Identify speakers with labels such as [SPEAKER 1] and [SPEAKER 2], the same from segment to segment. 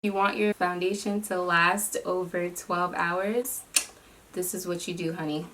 [SPEAKER 1] You want your foundation to last over 12 hours, this is what you do, honey.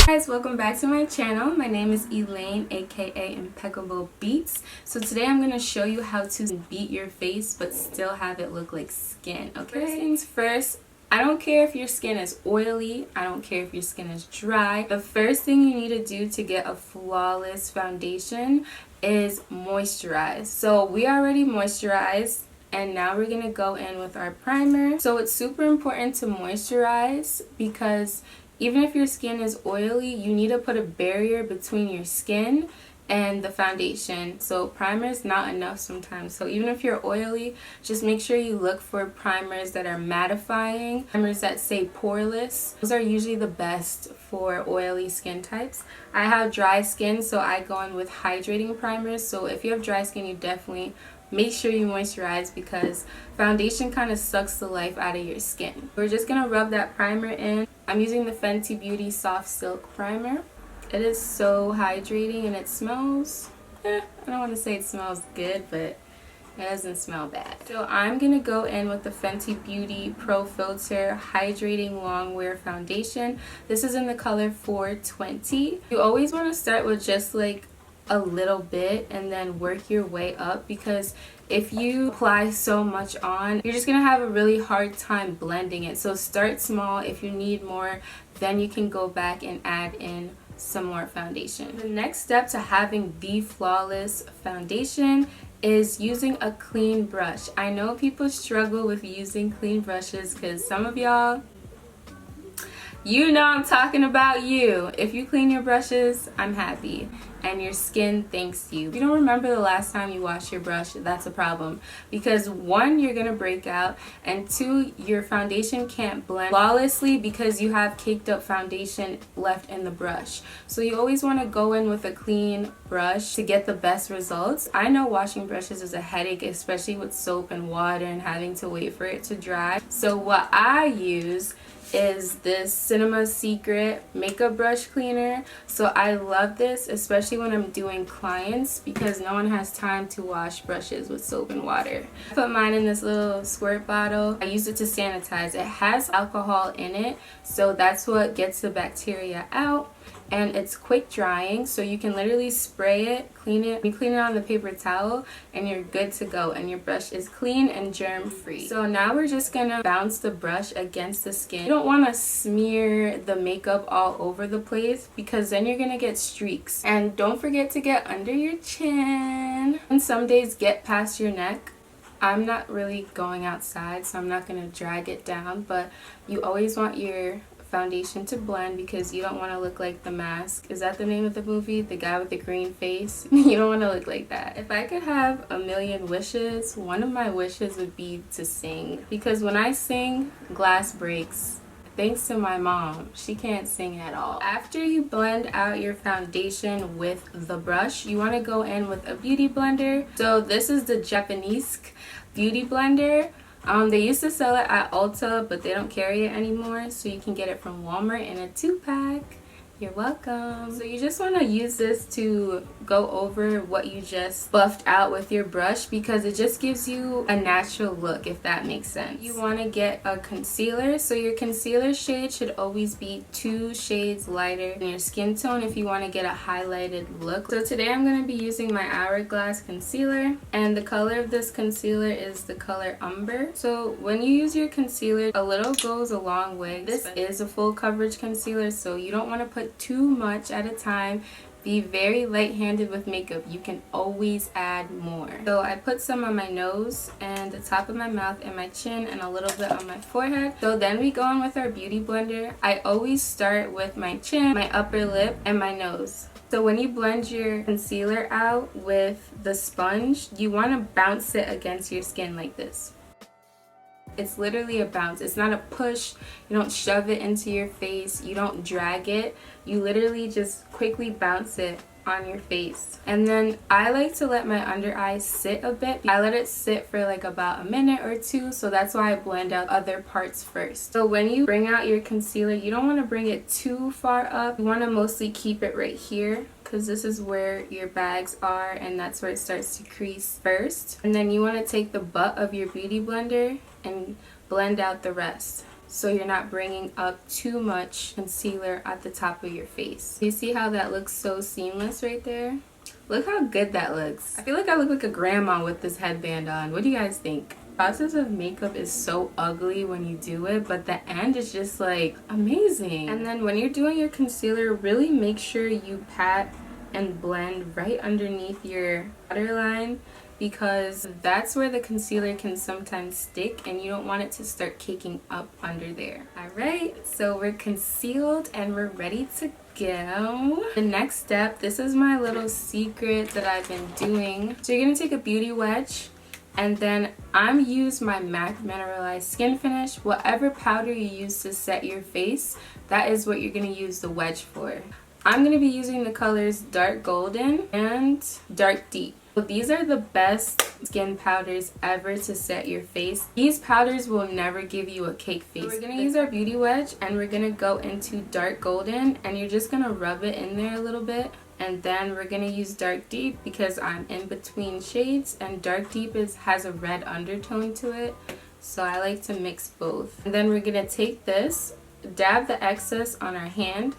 [SPEAKER 1] Guys, welcome back to my channel. My name is Elaine, aka Impeccable Beats. So today I'm going to show you how to beat your face but still have it look like skin. Okay, first things first, I don't care if your skin is oily, I don't care if your skin is dry. The first thing you need to do to get a flawless foundation is moisturize. So we already moisturized, and now we're gonna go in with our primer. So it's super important to moisturize because even if your skin is oily, you need to put a barrier between your skin and the foundation. So primer is not enough sometimes. So even if you're oily, just make sure you look for primers that are mattifying, primers that say poreless. Those are usually the best for oily skin types. I have dry skin, so I go in with hydrating primers. So if you have dry skin, you definitely make sure you moisturize because foundation kind of sucks the life out of your skin. We're just gonna rub that primer in. I'm using the Fenty Beauty Soft Silk Primer. It is so hydrating and it smells, I don't want to say it smells good, but it doesn't smell bad. So I'm going to go in with the Fenty Beauty Pro Filt'r Hydrating Longwear Foundation. This is in the color 420. You always want to start with just like a little bit and then work your way up, because if you apply so much on, you're just going to have a really hard time blending it. So start small. If you need more, then you can go back and add in some more foundation. The next step to having the flawless foundation is using a clean brush. I know people struggle with using clean brushes because some of y'all, you know I'm talking about you. If you clean your brushes, I'm happy. And your skin thanks you. If you don't remember the last time you washed your brush, that's a problem. Because one, you're gonna break out, and two, your foundation can't blend flawlessly because you have caked up foundation left in the brush. So you always wanna go in with a clean brush to get the best results. I know washing brushes is a headache, especially with soap and water and having to wait for it to dry. So what I use is this Cinema Secret makeup brush cleaner. So I love this, especially when I'm doing clients, because no one has time to wash brushes with soap and water. I put mine in this little squirt bottle. I use it to sanitize. It has alcohol in it, so that's what gets the bacteria out. And it's quick drying, so you can literally spray it, clean it. You clean it on the paper towel and you're good to go, and your brush is clean and germ free. So now we're just gonna bounce the brush against the skin. You don't want to smear the makeup all over the place because then you're gonna get streaks. And don't forget to get under your chin, and some days get past your neck. I'm not really going outside, so I'm not gonna drag it down, but you always want your foundation to blend because you don't want to look like The Mask. Is that the name of the movie? The guy with the green face? You don't want to look like that. If I could have a million wishes, one of my wishes would be to sing, because when I sing, glass breaks. Thanks to my mom, she can't sing at all. After you blend out your foundation with the brush, you want to go in with a beauty blender. So this is the Japanese beauty blender. They used to sell it at Ulta, but they don't carry it anymore, so you can get it from Walmart in a 2-pack. You're welcome. So you just want to use this to go over what you just buffed out with your brush, because it just gives you a natural look, if that makes sense. You want to get a concealer, so your concealer shade should always be 2 shades lighter than your skin tone if you want to get a highlighted look. So today I'm going to be using my Hourglass concealer, and the color of this concealer is the color Umber. So when you use your concealer, a little goes a long way. This is a full coverage concealer, so you don't want to put too much at a time. Be very light-handed with makeup. You can always add more. So I put some on my nose and the top of my mouth and my chin and a little bit on my forehead. So then we go in with our beauty blender. I always start with my chin, my upper lip, and my nose. So when you blend your concealer out with the sponge, you want to bounce it against your skin like this. It's literally a bounce. It's not a push. You don't shove it into your face. You don't drag it. You literally just quickly bounce it on your face. And then I like to let my under eye sit a bit. I let it sit for like about a minute or two, so that's why I blend out other parts first. So when you bring out your concealer, you don't want to bring it too far up. You want to mostly keep it right here, because this is where your bags are and that's where it starts to crease first. And then you want to take the butt of your beauty blender and blend out the rest, so you're not bringing up too much concealer at the top of your face. You see how that looks so seamless right there? Look how good that looks. I feel like I look like a grandma with this headband on. What do you guys think? The process of makeup is so ugly when you do it, but the end is just like amazing. And then when you're doing your concealer, really make sure you pat and blend right underneath your waterline, because that's where the concealer can sometimes stick and you don't want it to start caking up under there. Alright, so we're concealed and we're ready to go. The next step, this is my little secret that I've been doing. So you're going to take a beauty wedge, and then I'm use my MAC Mineralized Skin Finish. Whatever powder you use to set your face, that is what you're going to use the wedge for. I'm going to be using the colors Dark Golden and Dark Deep. So these are the best skin powders ever to set your face. These powders will never give you a cake face. So we're going to use our beauty wedge and we're going to go into Dark Golden, and you're just going to rub it in there a little bit. And then we're going to use Dark Deep because I'm in between shades, and Dark Deep has a red undertone to it. So I like to mix both. And then we're going to take this, dab the excess on our hand,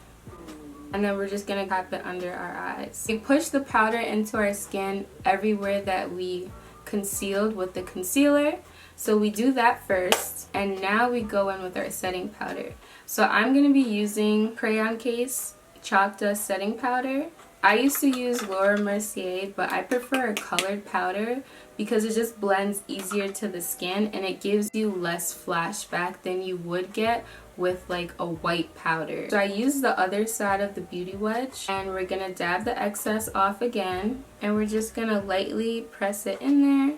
[SPEAKER 1] and then we're just going to tap it under our eyes. We push the powder into our skin everywhere that we concealed with the concealer. So we do that first, and now we go in with our setting powder. So I'm going to be using Crayon Case Chalk Dust Setting Powder. I used to use Laura Mercier, but I prefer a colored powder because it just blends easier to the skin and it gives you less flashback than you would get with like a white powder. So I use the other side of the beauty wedge, and we're gonna dab the excess off again, and we're just gonna lightly press it in there,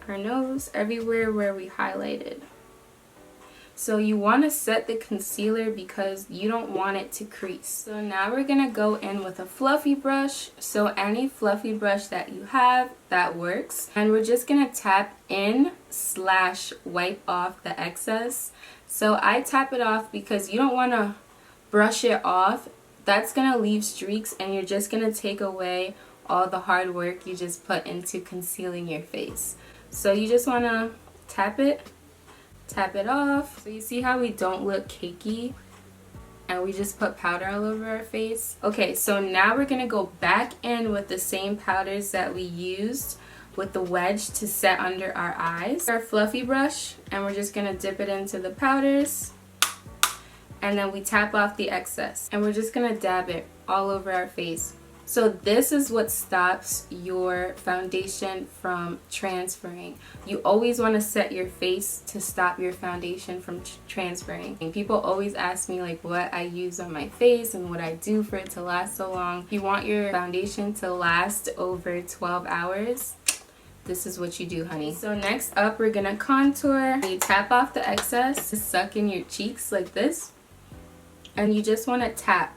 [SPEAKER 1] our nose, everywhere where we highlighted. So you want to set the concealer because you don't want it to crease. So now we're going to go in with a fluffy brush. So any fluffy brush that you have, that works. And we're just going to tap in / wipe off the excess. So I tap it off because you don't want to brush it off. That's going to leave streaks and you're just going to take away all the hard work you just put into concealing your face. So you just want to tap it off. So you see how we don't look cakey and we just put powder all over our face? Okay, so now we're gonna go back in with the same powders that we used with the wedge to set under our eyes. Our fluffy brush, and we're just gonna dip it into the powders, and then we tap off the excess, and we're just gonna dab it all over our face. So this is what stops your foundation from transferring. You always want to set your face to stop your foundation from transferring. And people always ask me like what I use on my face and what I do for it to last so long. If you want your foundation to last over 12 hours, this is what you do, honey. So next up, we're gonna contour. You tap off the excess to suck in your cheeks like this, and you just want to tap.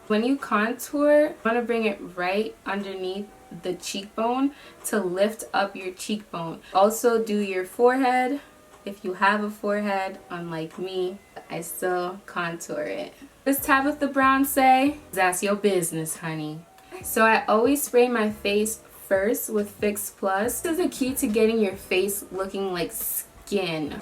[SPEAKER 1] When you contour, you want to bring it right underneath the cheekbone to lift up your cheekbone. Also do your forehead. If you have a forehead, unlike me, I still contour it. What does Tabitha Brown say? That's your business, honey. So I always spray my face first with Fix Plus. This is the key to getting your face looking like skin.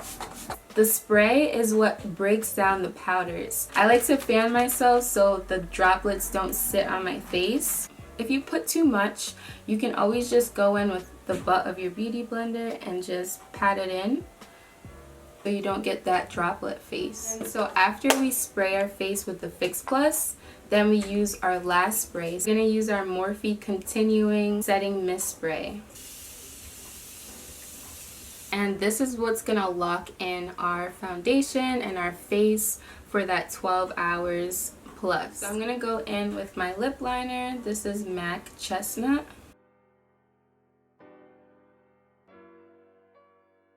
[SPEAKER 1] The spray is what breaks down the powders. I like to fan myself so the droplets don't sit on my face. If you put too much, you can always just go in with the butt of your beauty blender and just pat it in so you don't get that droplet face. And so after we spray our face with the Fix Plus, then we use our last spray. We're going to use our Morphe Continuing Setting Mist Spray. And this is what's going to lock in our foundation and our face for that 12 hours plus. So I'm going to go in with my lip liner. This is MAC Chestnut.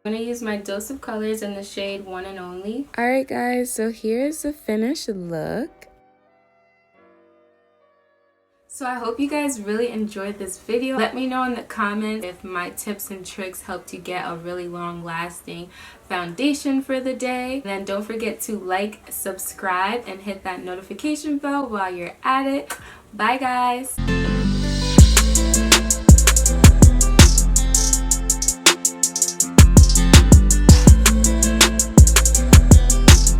[SPEAKER 1] I'm going to use my Dose of Colors in the shade One and Only. Alright guys, so here's the finished look. So I hope you guys really enjoyed this video. Let me know in the comments if my tips and tricks helped you get a really long lasting foundation for the day. And then don't forget to like, subscribe, and hit that notification bell while you're at it. Bye guys!